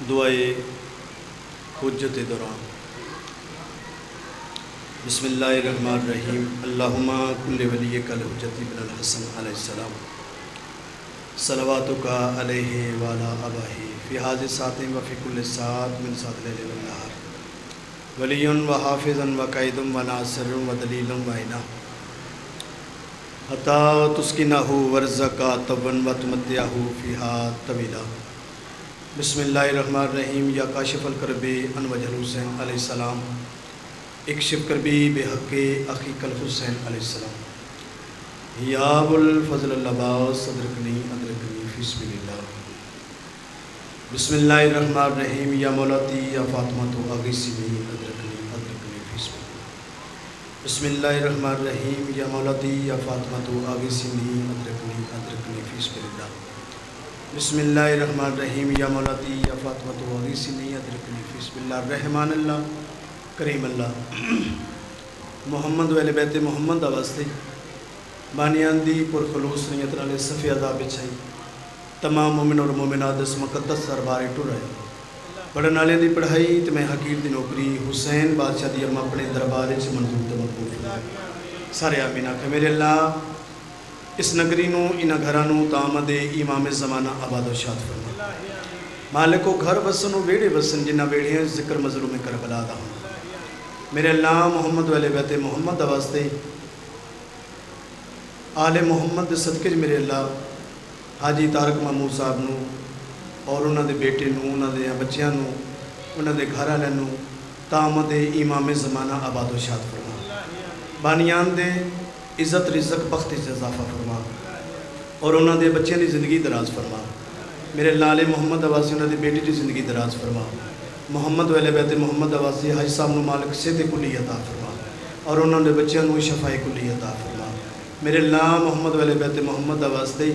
دعائے حجت دوران بسم اللہ الرحمن الرحیم اللہم کل ولیک الحجت بن الحسن علیہ السلام صلواتک علیہ وعلی آبائہ فی حاضر ساتھ و فی کل ساتھ من ساتھ لیل والنہار ولی و حافظ و قائد و ناصر و دلیل و عینہ حتی تسکنہ ورزقا طبن و تمتعہ فیہا طویلا بسم اللہ الرحمن الرحیم یا کاشف الکرب ان وجہ الحسین علیہ السلام اکشف کربی بحق اخیک الحسین علیہ السلام یا ابو الفضل العباس ادرکنی فی سبیل اللہ بسم اللہ الرحمن الرحیم یا مولاتی یا فاطمہ تو اغیثنی ادرکنی فی سبیل اللہ بسم اللہ الرحمن الرحیم یا مولاتی یا فاطمہ تو اغیثنی ادرکنی فی سبیل اللہ بسم اللہ الرحمن الرحیم یا مولاتی یا فاطمہ تو اغیثنی ادرکنی فی سبیل اللہ رحمان اللہ کریم اللہ محمد و اہل بیت محمد واسطے بانیان دی پرخلوص نیت نالے صفی عذاب بچھائی تمام مومن اور مومنات اس مقدس دربارے ٹر رہے بڑا نالے دی پڑھائی تے میں حقیر دی نوکری حسین بادشاہ دی اپنے دربارے سے منظور تے مقبول سارے آمین آکھے میرے اللہ اس نگری نو انہ گھرانو تامد امام زمانہ آباد و شاد فرما مالکو گھر بسن و بیڑے بسن جنہ بیڑے ہیں ذکر مظلوم کربلا دا ہوں میرے اللہ محمد و اہل بیت محمد واسطے آل محمد صدقے میرے اللہ حاجی طارق محمود صاحب نو اور انہاں دے بیٹے نو انہاں دے بچیاں نو انہاں دے گھر والے نو تامد امام زمانہ آباد و شاد فرما بانیان دے عزت رزق بخت سے اضافہ فرما اور انہاں دے بچیاں دی زندگی دراز فرما میرے لال محمد عواسی انہاں دی بیٹی دی زندگی دراز فرما محمد و اہل بیت محمد عواسی حاج صاحب نو مالک صحت کلی عطا فرما اور انہاں دے بچیاں نو شفاء کلی عطا فرما میرے اللہ محمد و اہل بیت محمد واسطے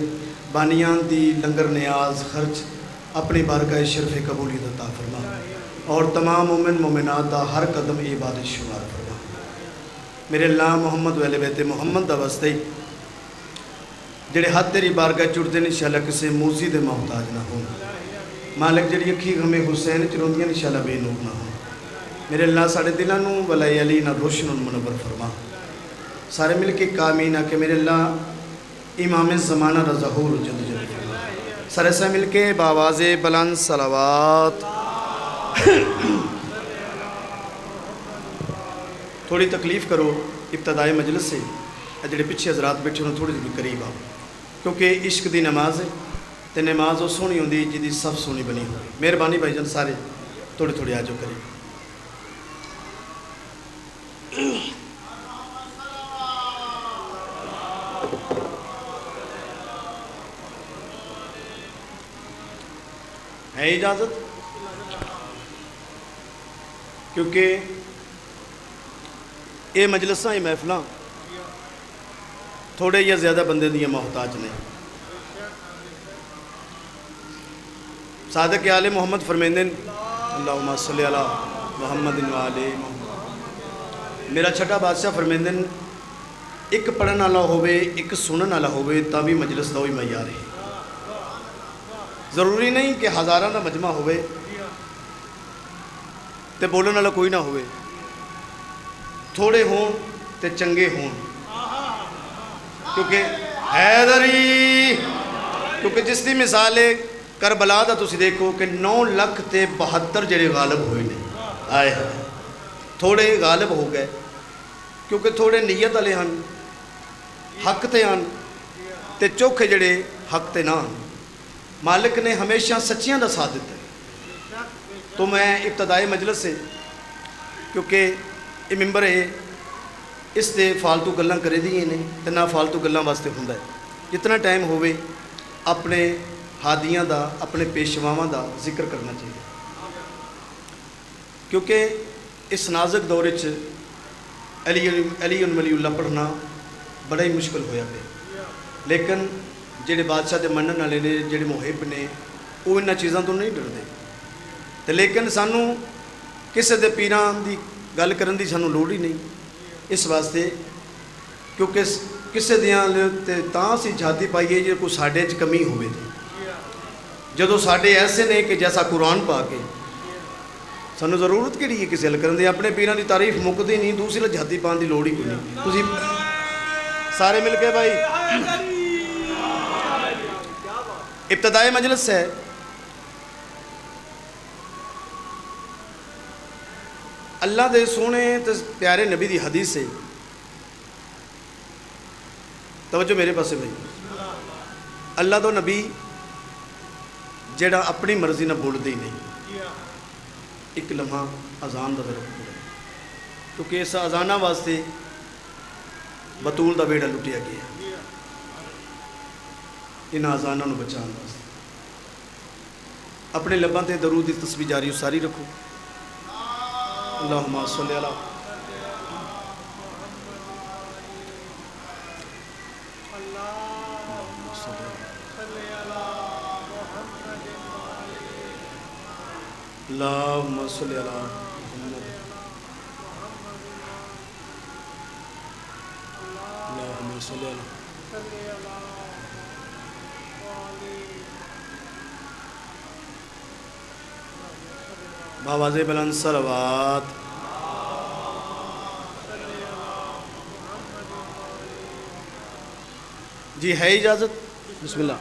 بانیان دی لنگر نیاز خرچ اپنی بارگاہ شرف قبولیت عطا فرما اور تمام مومن مومنات دا ہر قدم عبادت شمار فرما میرے اللہ محمد و اہل بیت محمد واسطے جڑے ہاتھ تیری بارگاہ چڑھتے ہیں انشاءاللہ کسے موزی دے محتاج نہ ہوں مالک جڑی اکھی غمِ حسین چروندیاں انشاءاللہ بے نور نہ ہوں میرے اللہ ساڑھے دلوں نو ولائی علی نہ روشن منور فرما سارے مل کے کامین آ کہ میرے اللہ امام زمانہ رضاہور جد جد فرما سارے سے مل کے باواز بلند صلوات تھوڑی تکلیف کرو ابتدائی مجلس سے جڑے پیچھے حضرات بیٹھے انہوں تھوڑی بھی قریب آؤ کیونکہ عشق دی نماز ہے تے نماز وہ سونی ہوندی جدی سب سونی بنی ہوئی مہربانی بھائی جان سارے تھوڑے تھوڑے آجو قریب ہے اجازت کیونکہ یہ مجلساں یہ محفلاں تھوڑے یا زیادہ بندے دیا محتاج نہیں صادق آل محمد فرمیندن اللہم صلی علی محمد و آل محمد میرا چھٹا بادشاہ فرمیندن ایک پڑھن والا ہوئے ایک سنن والا ہوئے تابی مجلس دا ہوئی معیار ہے ضروری نہیں کہ ہزارہ نہ مجمع ہوئے تے بولن والا کوئی نہ ہوئے تھوڑے ہون تے چنگے ہون کیونکہ حیدری کیونکہ جس دی مثال کربلا دا تسی دیکھو کہ 9,72,000 جڑے غالب ہوئے نے آئے تھوڑے غالب ہو گئے کیونکہ تھوڑے نیت والے ہن حق تے ہن تے چوکھے جڑے حق تے نہ مالک نے ہمیشہ سچیاں دا ساتھ دیتا ہے تو میں ابتدائی مجلس سے کیونکہ یہ ممبر ہے اس تے فالتو گلاں کرے دیئے نے تے نہ فالتو گلاں واسطے ہوندا ہے جتنا ٹائم ہوئے اپنے ہادیاں دا اپنے پیشواواں دا ذکر کرنا چاہیے کیونکہ اس نازک دورے علی ولی اللہ پڑھنا بڑا ہی مشکل ہویا پہ لیکن جڑے بادشاہ دے منن والے نے جڑے محب نے وہ انہاں چیزاں تو نہیں ڈردے تے لیکن سانو کسے دے پیران دی گل کرن دی سانو لوڑ ہی نہیں اس واسطے کیونکہ کسے دیاں تے تاں سی جھاتی پائیے جے کوئی ساڈے چ کمی ہوئے جدو ساڈے ایسے نے کہ جیسا قرآن پا کے سانو ضرورت کہڑی ہے کسی حل کرن دی؟ اپنے پیراں دی تعریف مکدی نہیں، دوسری جہادی پان دی لوڑ ہی کوئی نہیں۔ تسی سارے مل کے بھائی ابتدائی مجلس ہے، اللہ دے سونے تے پیارے نبی دی حدیث ہے، توجہ میرے پاسے بھائی۔ اللہ تو نبی جڑا اپنی مرضی نہ بولدے ہی نہیں، ایک لمحہ اذان دا ضرور پڑے، کیونکہ اس اذانہ واسطے بطول دا بیڑا لٹیا گیا، ان اذاناں نو بچان واسطے اپنے لباں تے درود دی تسبیح جاری ساری رکھو۔ اللہم صلی علی اللہم صلی علی محمد اللہم صلی علی بآواز بلند صلوات۔ جی ہے اجازت؟ بسم اللہ۔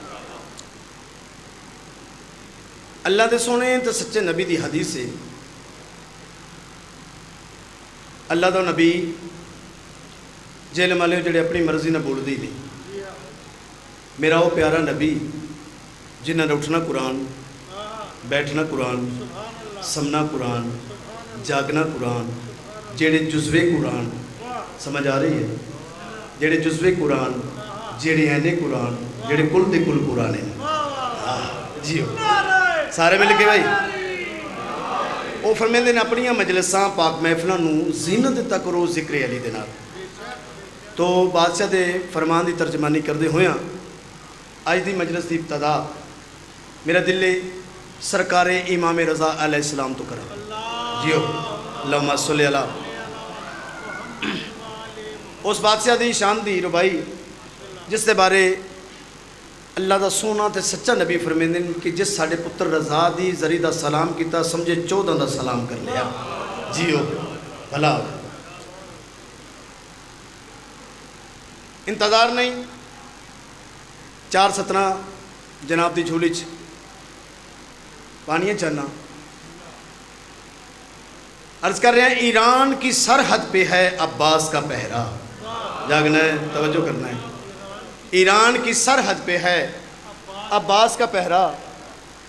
اللہ دے سونے تے سچے نبی دی حدیث ہے، اللہ دا نبی جیل والے جڑے اپنی مرضی نہ بولدے ہی نہیں، میرا وہ پیارا نبی جنہاں نے اٹھنا قرآن، بیٹھنا قرآن، سمنا قرآن، جاگنا قرآن، جڑے جزوے قرآن، سمجھ آ رہی ہے؟ جڑے جزوے قرآن، جڑے اینے قرآن، جڑے کل دے کل قرآن ہیں۔ جی ہو سارے مل کے بھائی وہ فرمیندے نے اپنی مجلساں پاک محفلاں نو زینت دتا کرو ذکر علی دے نال۔ تو بادشاہ دے فرمان دی ترجمانی کردے ہویاں آج دی مجلس دی ابتدا میرا دل سرکار امام رضا علیہ السلام تو کرا۔ جیو اللہم صلی علی اس بادشاہ دی شان دی ربائی جس دے بارے اللہ دا سونا تے سچا نبی فرمیندے کہ جس ساڑے پتر رضا دی زری دا سلام کیتا سمجھے 14 دا سلام کر لیا۔ جیو بھلا انتظار نہیں 4:17 جناب دی جھولی چ پانیاں چلنا عرض کر رہے ہیں ایران کی سرحد پہ ہے عباس کا پہرا۔ جاگنا ہے، توجہ کرنا ہے۔ ایران کی سرحد پہ ہے عباس کا پہرا،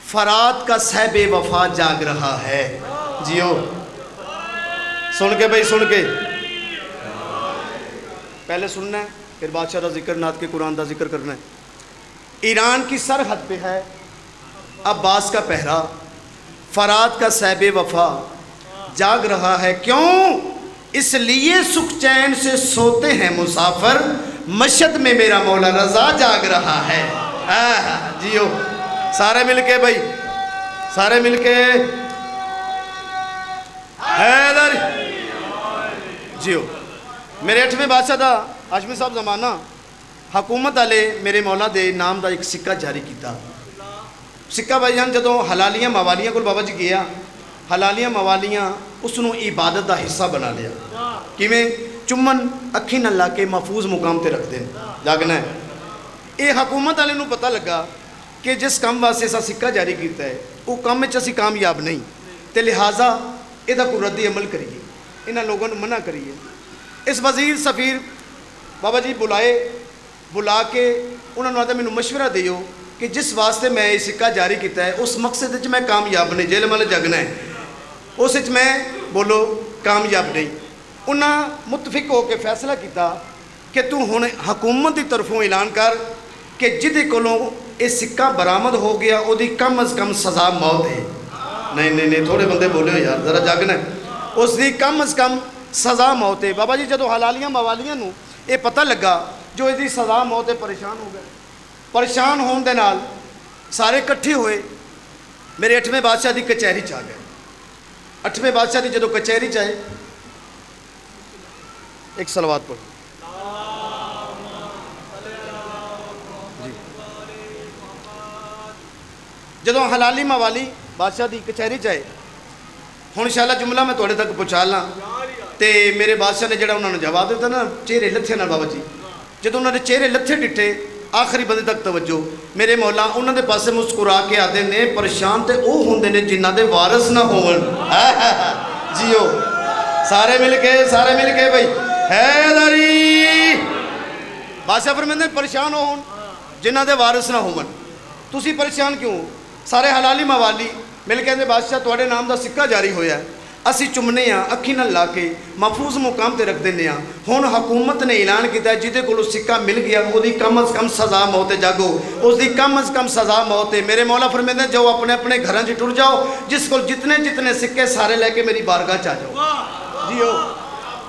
فرات کا صہب وفا جاگ رہا ہے۔ جیو سن کے بھائی سن کے پہلے سننا ہے پھر بادشاہ دا ذکر نات کے قرآن دا ذکر کرنا ہے۔ ایران کی سرحد پہ ہے عباس کا پہرا، فرات کا صہب وفا جاگ رہا ہے، کیوں اس لیے سکھ چین سے سوتے ہیں مسافر، مشہد میں میرا مولا رضا جاگ رہا ہے۔ جیو سارے مل کے بھائی سارے مل کے حیدر جیو میرے 8ویں بادشاہ دا ہاشمی صاحب زمانہ حکومت والے میرے مولا دے نام دا ایک سکہ جاری کیتا۔ سکہ بھائی جان جدوں حلالیاں موالیاں کو بابا جی گیا، حلالیاں موالیاں اس نو عبادت دا حصہ بنا لیا، کیویں چمن اکھی نہ لا کے محفوظ مقام تے رکھ دیں۔ جاگنا ہے یہ حکومت والے نو پتہ لگا کہ جس کام واسطے اسا سکہ جاری کیتا ہے وہ کام وچ اسی کامیاب نہیں، تے لہٰذا یہ کوئی ردی عمل کریے، انہاں لوگوں منع کریے۔ اس وزیر سفیر بابا جی بلا کے انہوں نے آتا مینوں مشورہ دیو کہ جس واسطے میں یہ سکہ جاری کیتا ہے اس مقصد وچ میں کامیاب نہیں، جیل مل جگنا ہے اس وچ میں بولو کامیاب نہیں۔ انہاں متفق ہو کے فیصلہ کیتا کہ تو ہن حکومت دی طرفوں اعلان کر کہ جدے کولوں یہ سکہ برآمد ہو گیا وہ دی کم از کم سزا موت ہے۔ نہیں تھوڑے بندے بولے ہو یار ذرا جاگنا ہے، اس دی کم از کم سزا موت ہے۔ بابا جی جدو حلالیاں موالیاں نو یہ پتہ لگا جو اس دی سزا موت ہے پریشان ہو گئے، پریشان ہون دے نال سارے کٹھے ہوئے میرے 8ویں بادشاہ دی کچہری چاہ گئے۔ 8ویں بادشاہ دی جدو کچہری چاہے ایک صلوات پڑھ جی جدوں حلالی موالی بادشاہ دی کچہری چائے ہوں انشاءاللہ جملہ میں تھوڑے تک پہنچا لاں تے میرے بادشاہ نے جڑا انہوں نے جواب دیتا نا چہرے لتھے نال بابا جی جدوں انہوں نے چہرے لتھے ڈٹھے آخری بندے تک توجہ میرے مولا انہوں دے پاسے مسکرا کے آتے نے پریشان تے او ہوندے نے جنہاں دے وارث نہ ہون جیو سارے مل کے بھائی حیدری بادشاہ فرماندے پریشان ہون جنہاں دے وارث نہ ہون تسی پریشان کیوں سارے حلالی موالی مل کے بادشاہ تواڈے نام دا سکہ جاری ہویا ہے اسی چمنے ہاں اکھی نال لا کے محفوظ مقام تے رکھ دینے ہاں ہن حکومت نے اعلان کیتا ہے جہدے کولو سکہ مل گیا او دی کم از کم سزا موت ہے جاگو اس دی کم از کم سزا موت ہے میرے مولا فرماندے جو اپنے اپنے گھراں چ ٹر جاؤ جس کول جتنے سکے سارے لے کے میری بارگاہ چ آ جاؤ جیو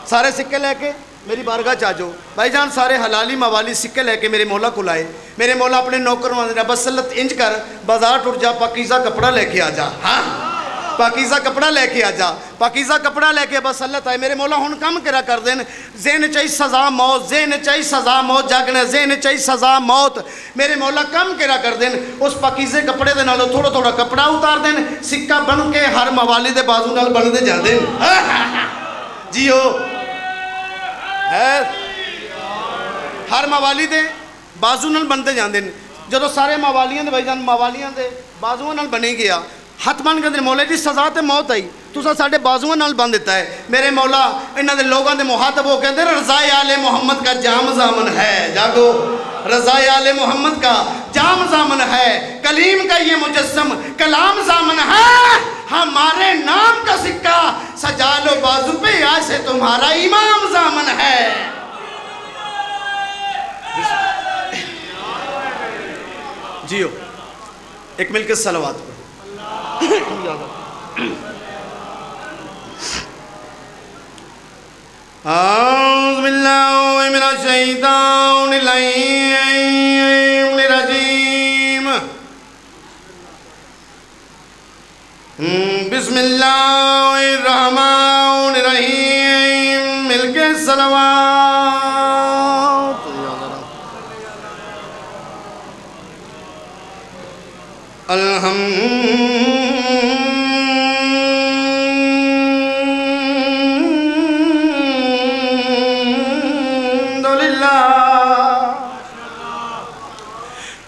سارے سکے لے کے میری بارگاہ چ آ جاؤ بھائی جان سارے حلالی موالی سکے لے کے میرے مولا کو لائے میرے مولا اپنے نوکر نے بسلت انج کر بازار ٹر جا پاکیزہ کپڑا لے کے آ جا ہاں پاکیزہ کپڑا لے کے آ جا پاکیزہ کپڑا لے کے بس اللہ تعالی میرے مولا ہن کم کرا کر دین ذہن چاہی سزا موت ذہن چاہی سزا موت جاگنے ذہن چاہی سزا موت میرے مولا کم کرا کر دین اس پاکیزے کپڑے دے نالوں تھوڑا تھوڑا کپڑا اتار دین سکہ بن کے ہر موالی دے بازو نال بن دے جان دین جیو ہر موالی دے بازو نال بن دے جان دین جدو سارے موالیاں دے بھائی جان موالیاں دے بازو نال بنے گیا ہاتھ بن کے مولا جی سزا تے موت آئی تسا ساڈے بازوؤں نال بن دیتا ہے میرے مولا انہاں دے لوگاں دے مخاطب ہو کہندے رضا آل محمد کا جام زامن ہے جاگو رضا آل محمد کا جام زامن ہے کلیم کا یہ مجسم کلام زامن ہے ہمارے نام کا سکہ سجا لو بازو پہ ایسے تمہارا امام زامن ہے جیو ایک مل کے صلوات پڑھو اعوذ باللہ من الشیطان الرجیم بسم اللہ الرحمن الرحیم مل کے صلوات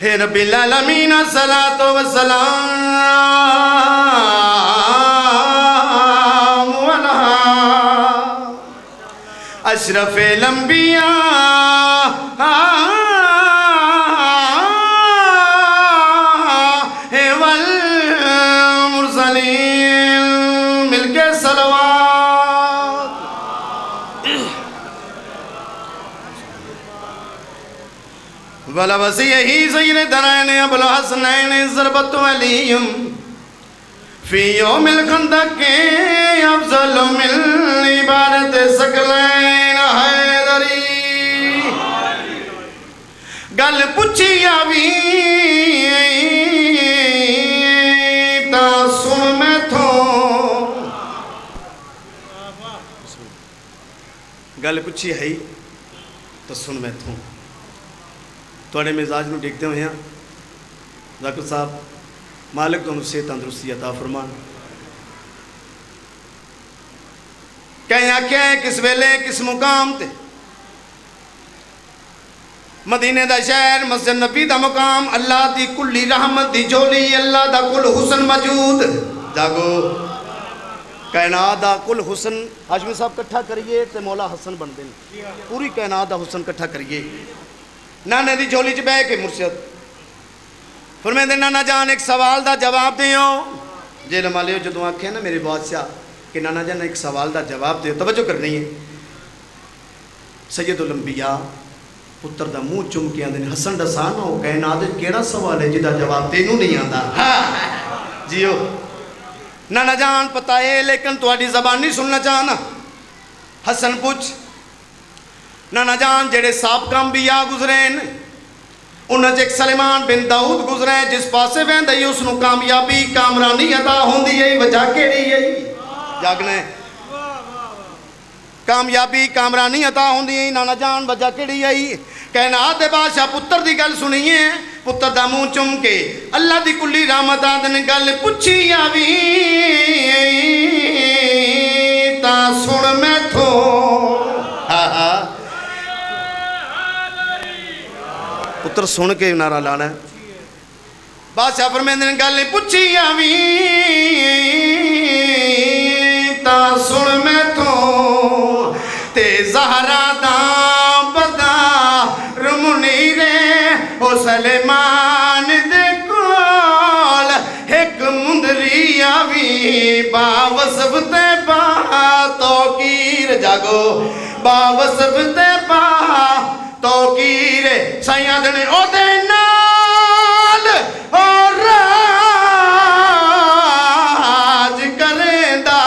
ہے رب العالمین الصلاۃ والسلام علی اشرف الانبیاء والمرسلین مل کے صلوات والا وسیعی سید درائن ابو الحسنین ضربت علیم فی یوم الخندق افضل من عبادت سکلین حیدری گل پچھی آوی تا سن میں تھو گل پچھی ہے تو سن میں تھو توڑے مزاج نو دیکھتے ہوئے ہیں ذاکر صاحب مالک تو سے تندرستی عطا فرمان کہیں آکھیں کس ویلے کس مقام تے مدینے دا شہر مسجد نبی دا مقام اللہ دی کلی رحمت دی جولی اللہ دا کل حسن موجود جاگو کائنات دا کل حسن حاشمی صاحب کٹھا کریے تے مولا حسن بن دیں پوری کائنات دا حسن کٹھا کریے نانے دی جھولی چ بہ کے مرشد فرمیندے نانا جان ایک سوال دا جواب دیو جیل مالیو جدوں آکھے نا میرے بادشاہ کہ نانا جان ایک سوال دا جواب دیو توجہ کرنی ہے سید الانبیاء پتر دا منہ چم کے آندے حسن دسان ہو کائنات کیڑا سوال ہے جدا جواب تینوں نہیں آندا جیو نانا جان پتہ ہے لیکن تواڈی زبان نہیں سننا چاہنا حسن پوچھ نانا جان جڑے سابقہ انبیاء گزرین انہاں ایک سلیمان بن داؤد گزرے جس پاسے ویندا ہی اس نو کامیابی کامرانی عطا ہوندی ہے وجہ کیڑی ہے جاگنے کامیابی کامرانی عطا ہوندی ہے نانا جان وجہ کیڑی ہے کائنات دے بادشاہ پتر دی گل سنیے پتر دا منہ چم کے اللہ دی کلی رحمت آدن گل پچھی آوی تا سن میں تھو پتر سن کے نعرہ لانا ہے بادشاہ فرمیندے نے گل پچھی آوی تا سن میں تھو تے زہرا دا بدا رمنی رے او سلیمان دے کول ایک مندری آوی با وصف تے با توقیر جاگو با وصف تے با توقیر سائیاں دنے او دے نال اور راج کریں دا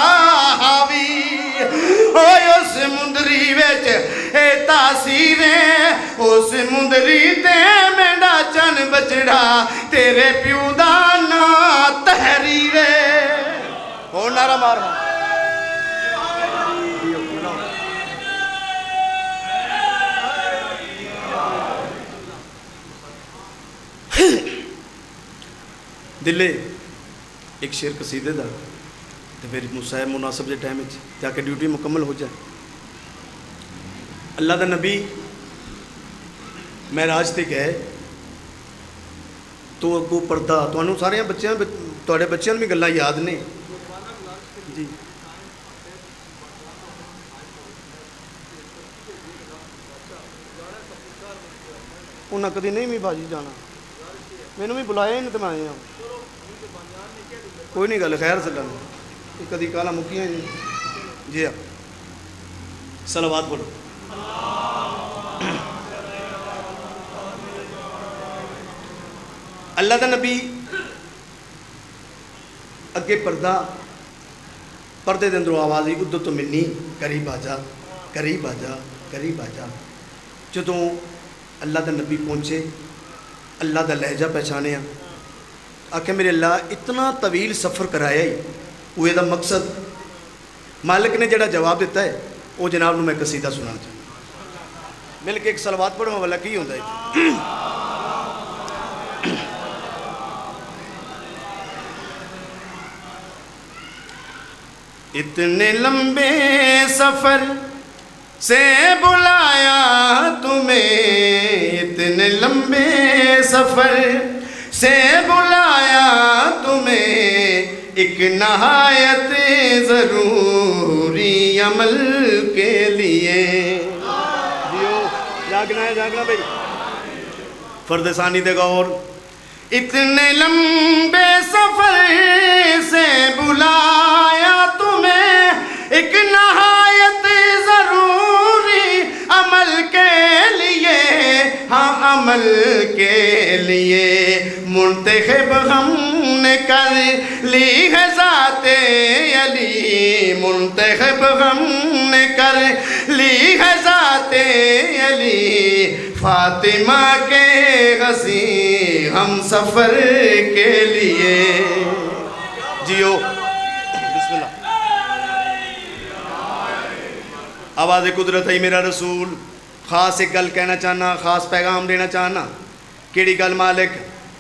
حاوی اوہ اس مندری ویچ اے تاثیریں اس مندری تے میڈا چن بچڑا تیرے پیو دانا تحریرے او نارا مارا دلے ایک شیر قصیدے دا تو پھر مصاحب مناسب جے ٹائم تاکہ ڈیوٹی مکمل ہو جائے اللہ دا نبی معراج تے گئے تو اگو پردہ تو انہوں سارے توڑے بچیاں بھی گلہ یاد نے جی انہاں کدی نہیں بھی باجی جانا میں نے بھی بلایا ہی نہیں تو میں آیا ہوں کوئی نہیں گل خیر سے لانا کدی کالا مکیاں نہیں جی ہاں صلوات پڑھو اللہ دا نبی اگے پردے دے اندروں آواز ہی ادھر تو منی قریب آجا قریب آجا قریب آجا جدوں اللہ دا نبی پہنچے اللہ دا لہجہ پہچانے آکھے میرے اللہ اتنا طویل سفر کرایا ہی وہ دا مقصد مالک نے جڑا جواب دیتا ہے وہ جناب نو میں قصیدہ سنانا چاہتا مل کے ایک صلوات پڑھوں والا کی ہوتا ہے اتنے لمبے سفر سے بلایا تمہیں اتنے لمبے سفر سے بلایا تمہیں ایک نہایت ضروری عمل کے لیے جاگنا ہے جاگنا بھائی فرد ثانی دے غور اتنے لمبے سفر سے بلایا تمہیں ایک نہایت ضروری عمل کے لیے ہاں عمل کے لیے منتخب ہم نے کر لی ہے ذات علی منتخب ہم نے کر لی ہے ذات علی فاطمہ کے غزی ہم سفر کے لیے جیو بسم اللہ آواز قدرت ہے میرا رسول خاص ایک گل کہنا چاہنا خاص پیغام دینا چاہنا کیڑی گل مالک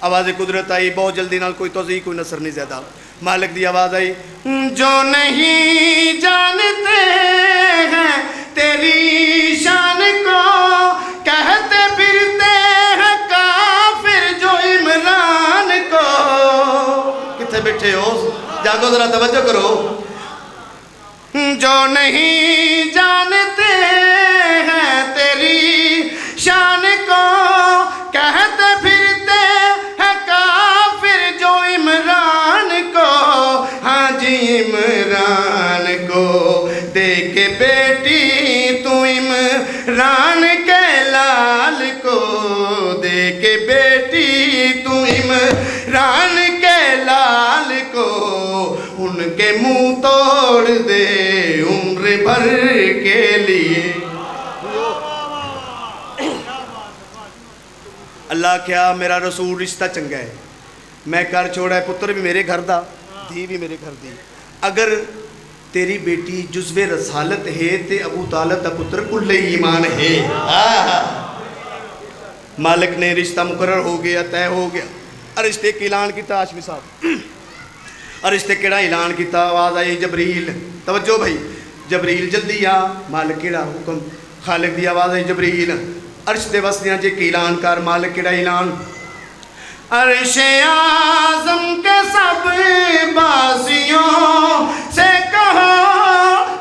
آواز قدرت آئی بہت جلدی نال کوئی توضیح کوئی نثر نہیں زیادہ مالک دی آواز آئی جو نہیں جانتے ہیں تیری شان کو کہتے پھرتے ہیں کافر جو عمران کو کتنے بیٹھے ہو جاگو ذرا توجہ کرو جو نہیں جانتے ہیں تیری شان کو کہتے پھرتے ہیں کافر جو عمران کو ہاں جی عمران کو دیکھ بیٹی تو عمران کے لال کو دیکھ بیٹی تو عمران کے لال کو ان کے منہ توڑ دے عمر بھر کے لیے اللہ کیا میرا رسول رشتہ چنگا ہے میں کر چھوڑا ہے پتر بھی میرے گھر دا دھی بھی میرے گھر دی اگر تیری بیٹی جزو رسالت ہے تے ابو طالب دا پتر کل ایمان ہے مالک نے رشتہ مقرر ہو گیا، طے ہو گیا، رشتے کا اعلان کیتا ہاشمی صاحب، رشتے کیڑا اعلان کیتا، آواز آئی جبریل، توجہ بھائی، جبریل جلدی آ، مالک کیڑا حکم، خالق دی آواز آئی جبریل، عرش دے وسطیاں جے کی اعلان کر، مالک کیڑا اعلان، عرش اعظم کے سب بازیوں سے کہو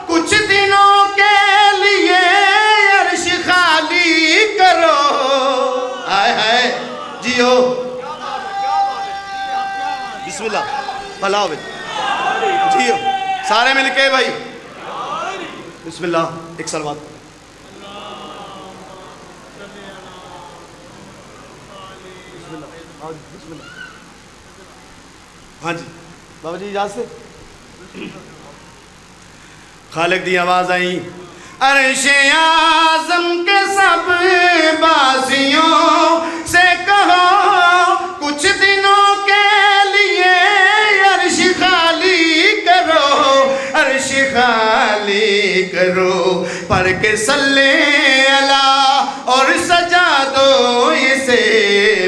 کچھ دنوں کے لیے عرش خالی کرو، آئے ہائے جیو، بسم اللہ بھلا ہوئے جیو، سارے مل کے بھائی بسم اللہ، ایک صلوات، بسم اللہ، ہاں جی بابا جی اجازت سے، خالق دی آواز آئی، عرش اعظم کے سب بازیوں سے کہو کچھ دنوں کے لیے عرش خالی کرو، عرش خالی کرو، پڑھ کے صلی اللہ اور سجا دو اسے،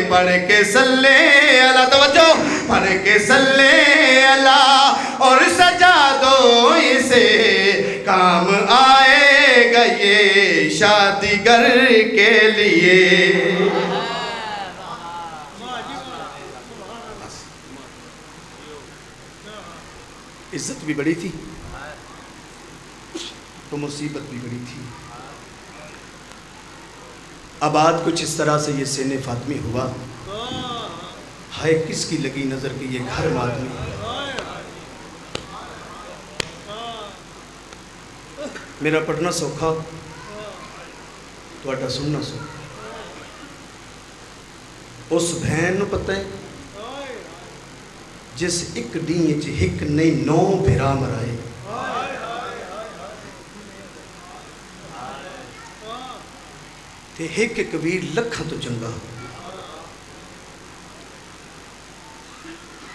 پڑھ کے صلی اللہ، توجہ، پڑھ کے صلی اللہ اور سجا دو اسے، کام آئے گا یہ شادی گر کے لیے، عزت بھی بڑی تھی تو مصیبت بھی بڑی تھی، آباد کچھ اس طرح سے یہ سین فاطمی ہوا، ہائے کس کی لگی نظر کی یہ گھر مادمی، میرا پڑھنا سوکھا تو اٹھا سننا سوکھا، اس بہن نو پتہ ہے جس ایک دین چ ایک نہیں 9 بھرا مرائے، تے ایک کبیر لکھاں تو چنگا،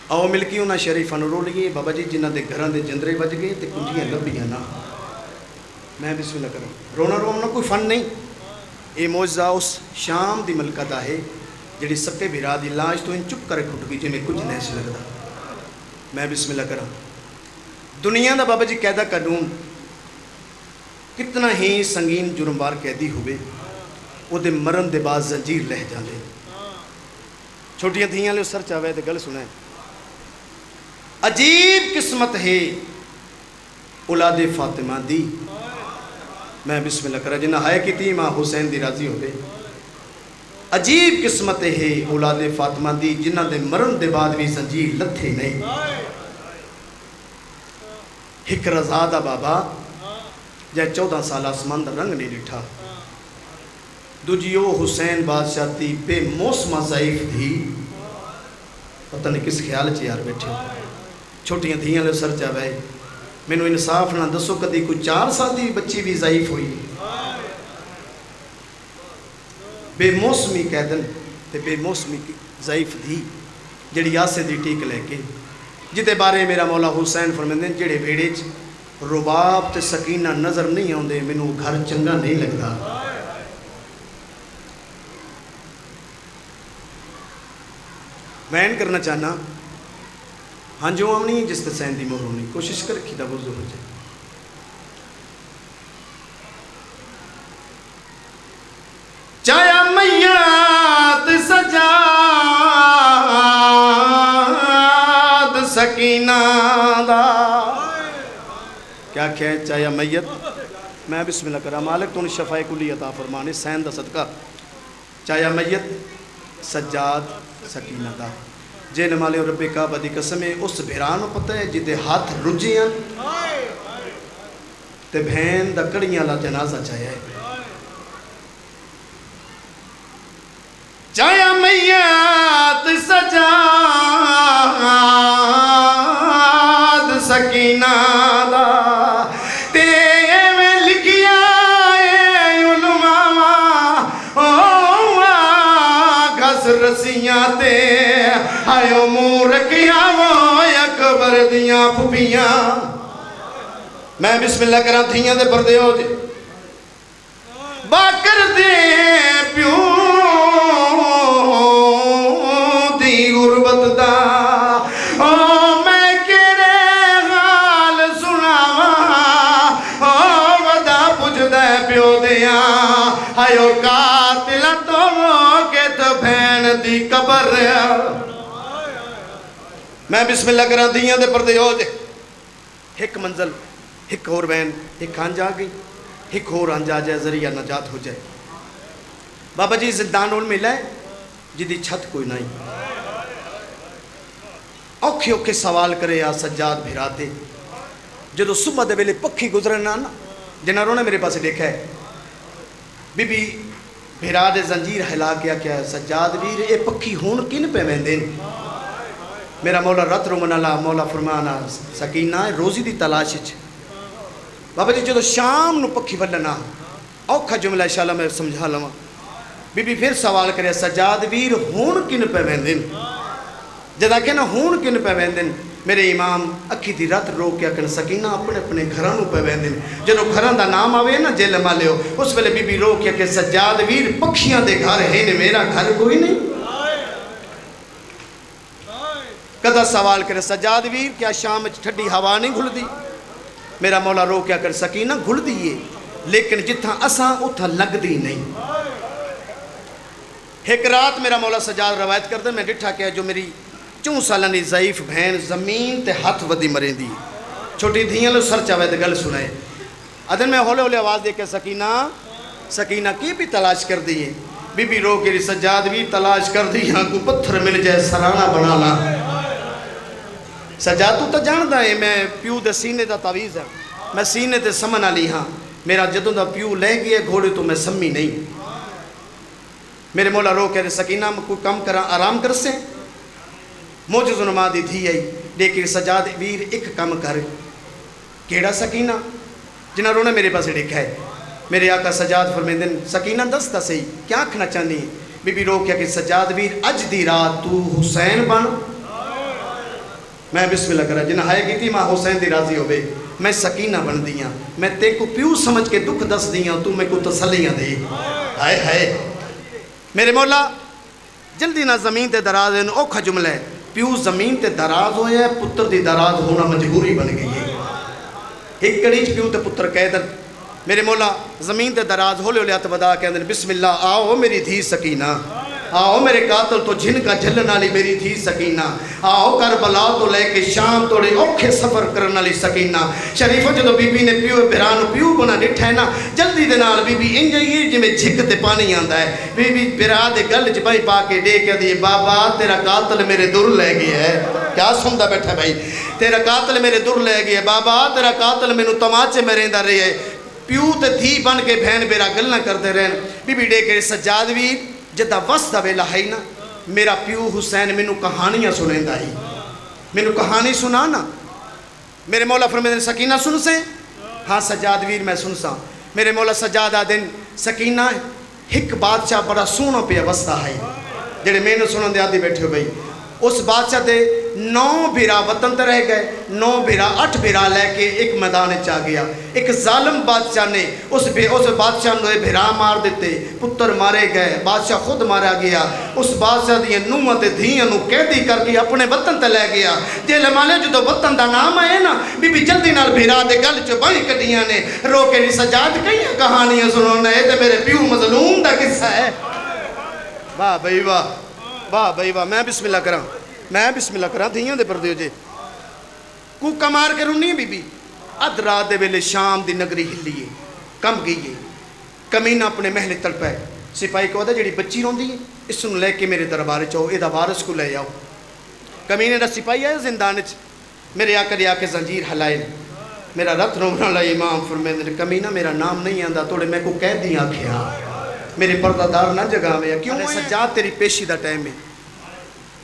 آؤ مل کے انہاں شریفاں نو رو لئیے، بابا جی جنہاں دے گھراں دے جندرے بج گئے تے کنجیاں لبھیاں نا، میں بسم اللہ کروں، رونا رونا کوئی فن نہیں، اے معجزہ اس شام دی ملکہ دا ہے جڑی سکے بھرا دی لاش تو ان چپ کرے کھٹ گئی جنہیں کچھ نہیں سی لگدا، میں بسم اللہ کروں، دنیا دا بابا جی قیدہ قانون کتنا ہی سنگین جرمبار قیدی ہوئے، وہ دے مرن دے بعد زنجیر لہ جاندے، چھوٹیاں دھیاں لے سر چاہوے دے گل سنیں، عجیب قسمت ہے اولاد فاطمہ دی، میں بسم اللہ کرا جنہ ہائے کی تھی ماں حسین دی راضی ہوئے، عجیب قسمت ہے اولاد فاطمہ دی جنہ دے مرن دے بعد بھی زنجیر لتھے نہیں، ایک رضادہ بابا جائے 14 سال آسمان دا رنگ نہیں ڈٹھا، دوجیو حسین بادشاہ تی بے موسمہ ضعیف تھی، پتہ نہیں کس خیال چے یار بیٹھے، چھوٹیاں دھیاں لے سر جاوے، میں نو انصاف نہ دسو کدی کوئی 4 سال دی بچی بھی ضعیف ہوئی، بے موسمی قیدن تے بے موسمی ضعیف تھی، جڑی آسے دی ٹیک لے کے، جتے بارے میرا مولا حسین فرمیندے جڑے بیڑے چ رباب تے سکینہ نظر نہیں آندے مینوں گھر چنگا نہیں لگدا، میں کرنا چاہنا ہاں جو آمنی جس تے سین دی مہر ہونی، کوشش کر رکھی دا وضو ہو جائے، چایا میات سجاد سکینہ دا، کیا کہے چایا میت، میں بسم اللہ کرا، مالک تو نے شفاء کلی عطا فرمانے سین دا صدقہ، چایا میت سجاد سکینہ دا، جے نمالے رب کعبہ دی قسم ہے اس بھیرانو پتہ ہے جدے ہاتھ رجیاں تے بہن دا کڑیاں لا جنازہ چاہیا ہے، چایا میات سجاد سکینہ دا، تے میں لکھیا اے علماء گھس رسیاں تے آئیو مور کیا وہ اکبر دیاں پھپیاں، میں بسم اللہ کرا تھیاں دے پردے ہو جے باکر دے پیوں آئیو قاتل تو روکے تو بھین دی قبر میں بسم اللہ کراں دیاں دے پردے ہو جے ایک منزل ایک اور بہن ایک آنجا گئی ایک اور آنجا جائے ذریعہ نجات ہو جائے بابا جی زندان اور ملا ہے جدی چھت کوئی نہیں اوکھے اوکھے سوال کرے یا سجاد بھیراتے جدو صبح دے ویلے پکھی گزرنا نا جنہوں نے میرے پاس دیکھا ہے بی بی بھیرا دے زنجیر ہلا کیا سجاد ویر اے پکھی ہون کن پہ ویندین میرا مولا رت رومن اللہ مولا فرمانا سکینہ روزی دی تلاش چ بابا جی جدو شام نو پکھی ولنا اوکھا جملہ انشاءاللہ میں سمجھا لواں بی بی پھر سوال کرے سجاد ویر ہون کن پہ ویندن جدا کہ نا ہون کن پہ ویندن میرے امام اکھی دی رات رو کیا کن سکینہ اپنے اپنے گھرانوں پہ ویندن جدو گھران دا نام آوے نا جیل مالے ہو اس ویلے بی بی رو کیا کہ سجاد ویر پکھیاں دے گھر ہے نے میرا گھر کوئی نہیں کدا سوال کرے سجاد ویر کیا شام ٹھڈی ہوا نہیں گھل دی میرا مولا رو کیا کر سکینہ گھل دیئے لیکن جتھاں اساں اتھا لگ دی نہیں ایک رات میرا مولا سجاد روایت کر دے میں ڈٹھا کیا جو میری 4 سالانی ضعیف بہن زمین تے ہاتھ ودی مریں دی چھوٹی دھیاں لو سر چاوے تے گل سنائے ادن میں ہولے ہولے آواز دے کے سکینہ کی بھی تلاش کر دیئے بی بی رو کے سجاد بھی تلاش کر دی ہاں کو پتھر مل جائے سرانہ بنا لا سجاد تو جان دا ہے میں پیو دے سینے دا تعویز ہے میں سینے تے سمن آلی ہاں میرا جدوں دا پیو لے گئے گھوڑے تو میں سمی نہیں میرے مولا رو کہہ رہے سکینہ میں کوئی کم کرا آرام کر سے موجز نما دی تھی آئی لیکن سجاد ویر ایک کم کر کیڑا سکینہ جنہوں نے میرے پاس دیکھا ہے میرے آقا سجاد فرمیندن سکینہ دستا صحیح کیا کھنا چاہنی ہے بی بی رو کیا کہ سجاد ویر اج دی رات تو حسین بن میں بسم اللہ کرا جنہ ہائے کی تھی ماں حسین دی راضی ہو بے میں سکینہ بن دیاں میں تے کو پیو سمجھ کے دکھ دس دیاں تو میں کو تسلیاں دے ہائے میرے مولا جلدی نہ زمین تے دراز ہے اوکھا جملہ ہے پیو زمین تے دراز ہویا ہے پتر دی دراز ہونا مجبوری بن گئی ہے ایک کڑیچ پیو تے پتر کہہ در میرے مولا زمین تے دراز ہولے ہولے اتبدا کے اندر بسم اللہ آؤ میری دھی سکینہ آؤ میرے قاتل تو جن کا جھلن والی میری تھی سکینہ آؤ کربلا تو لے کے شام توڑے اوکھے سفر کرن والی سکینہ شریفہ جدو بی بی نے پیو بھران پیو بنا ڈٹھا ہے نا جلدی دے نال بی بی انج ہی جویں جھک تے پانی آندا ہے بی بی بھرا دے گل چ بائی پا کے دے کے دی بابا تیرا قاتل میرے در لے گیا ہے کیا سندا بیٹھا بھائی تیرا قاتل میرے در لے گیا بابا تیرا قاتل مینوں تماچے مریندا رہے ہے پیو تے دھی بن کے بہن بیرا گلاں کردے رہن بی بی ڈے کے سجاد ویر جدہ وس دا ویلا ہے نا میرا پیو حسین مینوں کہانیاں سنیندا ہی مینوں کہانی سنا نا میرے مولا فرمیندے سکینہ سن سے ہاں سجاد ویر میں سن سا میرے مولا سجاد آدن سکینہ ایک بادشاہ بڑا سونا پہ وستا ہے جڑے میں نے سنن دے آدھی بیٹھے ہو بھئی اس بادشاہ دے 9 بھیرا وطن تے رہ گئے 9 بھیرا 8 بھیرا لے کے ایک میدان چا گیا ایک ظالم بادشاہ نے اس بادشاہ نے بھیرا مار دیتے پتر مارے گئے بادشاہ خود مارا گیا اس بادشاہ دی نوہاں تے دھیاں نو قیدی کر کے اپنے وطن تے لے گیا جے لمالے جدو وطن دا نام آئے نا بی بی جلدی نال بھیرا دے گل چ بھائی کڈیاں نے رو کے نہیں سجاد کئی کہانیاں سنونا ہے تے میرے پیو مظلوم دا قصہ ہے واہ بھائی واہ واہ بھائی واہ میں بسم اللہ کراں دھیاں دے پردے ہو جے کوکا مار کے رونی بی بی اد رات دے ویلے شام دی نگری ہلیے کم گئی کمینہ اپنے محل تڑپا ہے سپاہی کو دا جڑی بچی روندی ہے اس نو لے کے میرے دربار چاہو اے دا وارث کو لے آؤ کمینے دا سپاہی آئے زندان چ میرے آ کے زنجیر ہلائے میرا رت رومن والا امام فرمیندے کمینہ میرا نام نہیں آندا توڑے میں کو کہہ دی آکھیا میرے پردہ دار نہ جگہ میں کیوں سجاد تیری پیشی دا ٹائم ہے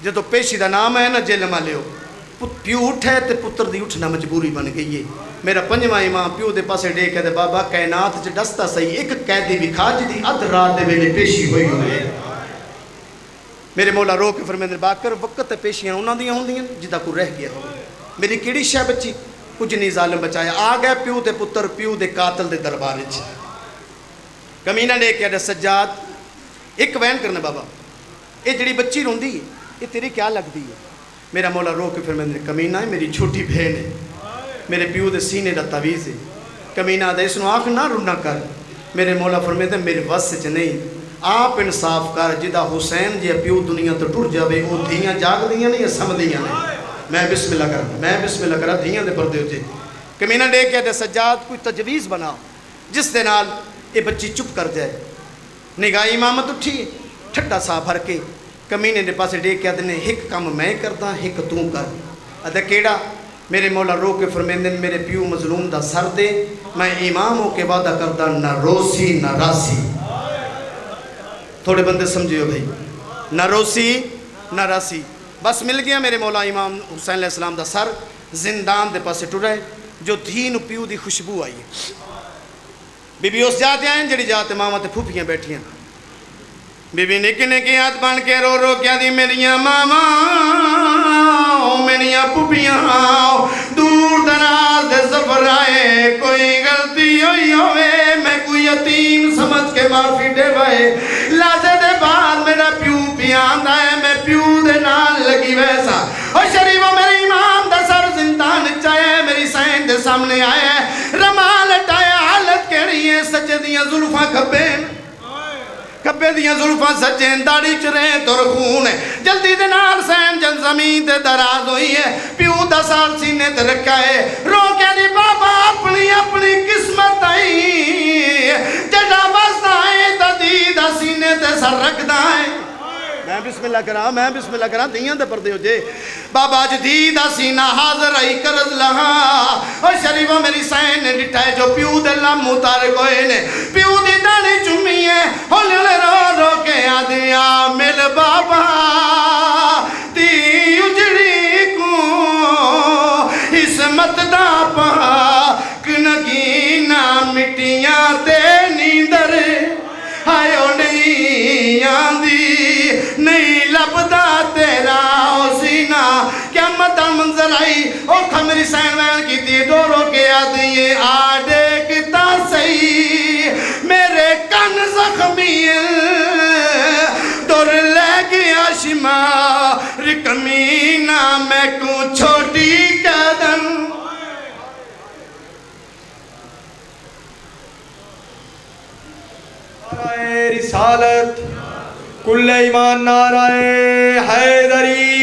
جدو پیشی دا نام ہے نا جیل مالے ہو پیو اٹھے تے پتر دی اٹھنا مجبوری بن گئی ہے میرا 5واں امام پیو دے پاسے ڈے کے دے بابا کائنات چ دستا صحیح ایک قیدی بھی کھا جدی اد رات دے ویلے پیشی ہوئی ہوئے میرے مولا رو کے فرمیندے باکر وقت تے پیشیاں انہاں دیاں ہوندیاں جدا کو رہ گیا ہو میری کیڑی شے بچی کچھ نہیں ظالم بچایا آ گئے پیو تے پتر پیو دے قاتل دے دربار وچ کمینہ لے کے سجاد ایک وین کرنا بابا اے جڑی بچی روندی ہے یہ تیری کیا لگتی ہے میرا مولا رو کے فرمیندے کمینہ ہے میری چھوٹی بہن ہے میرے پیو دے سینے دا تعویز ہے کمینہ دے اس نو آنکھ نہ رونا کر میرے مولا فرمیندے میرے وس چ نہیں، آپ انصاف کر جدا حسین جی پیو دنیا تو ٹر جاوے وہ دھیاں جاگ دیاں نہیں سمدیاں نہیں۔ میں بسم اللہ کرا دھیاں دے پردے ہوتے کمینہ ڈے کے دے سجاد کوئی تجویز بنا جس دے نال یہ بچی چپ کر جائے۔ نگاہ امامت اٹھی ٹھٹا سا بھر کے کمینے دے پاسے ڈے کے دے ایک کام میں کردا ایک تو کر ادا کیڑا۔ میرے مولا رو کے فرمیندے میرے پیو مظلوم دا سر دے، میں امام ہو کے وعدہ کردا نہ روسی نہ راسی۔ تھوڑے بندے سمجھے ہو بھائی، نہ روسی نہ راسی۔ بس مل گیا میرے مولا امام حسین علیہ السلام دا سر زندان دے پاسے ٹرے جو دھین پیو دی خوشبو آئی ہے۔ بی بی اس جاتے آئیں جڑی جاتے ماما تے پھوپیاں بیٹھیاں، بی بی نکی نکی ہاتھ بن کے رو رو کیا دی میریاں ماما میریاں پھوپیاں دور دراز دے سفر آئے، کوئی غلطی ہوئی ہوئے میں کوئی یتیم سمجھ کے معافی دے وائے، لازے دے بعد میرا پیو پیاندہ ہے میں پیو دے نال لگی ویسا۔ اور شریفہ میرے امام دا سر زندان چاہے میری سین دے سامنے آئے رمال اٹھایا حالت کہڑی ہے سجے دیاں ظلفاں کبے دیاں ظلفاں سجیں داڑی چریں تر خون ہے جلدی دے نال سین جن زمین تے دراز ہوئی ہے پیو دا سال سینے تے رکھا ہے رو کے دی بابا اپنی قسمت آئی جڑا واسطہ ہے دا دی دا سینے تے سر رکھ دا ہے۔ میں بسم اللہ کرا دیاں دے پردے ہو جے بابا اج دی دا سینہ حاضر آئی کرد لہا۔ اور شریفہ میری سین نے ڈٹھائے جو پیو دے لام متارک ہوئے نے پیو دی داڑی چمی ہے ہولے ہولے رو رو کے آدیا مل بابا تی اجڑی کو اسمت دا پاک نگینا مٹیاں تے نیندر آئے نہیں آندی نہیں لبدا تیرا سینہ کیا مدہ منظر آئی اوکھا میری سین وین کی تھی دوروں کے آدھیے آڈے کتا سہی میرے کن زخمی دور لے گیا شمار کمینہ میں کو چھوٹی قدم۔ نعرہ رسالت کل ایمان نعرہ حیدری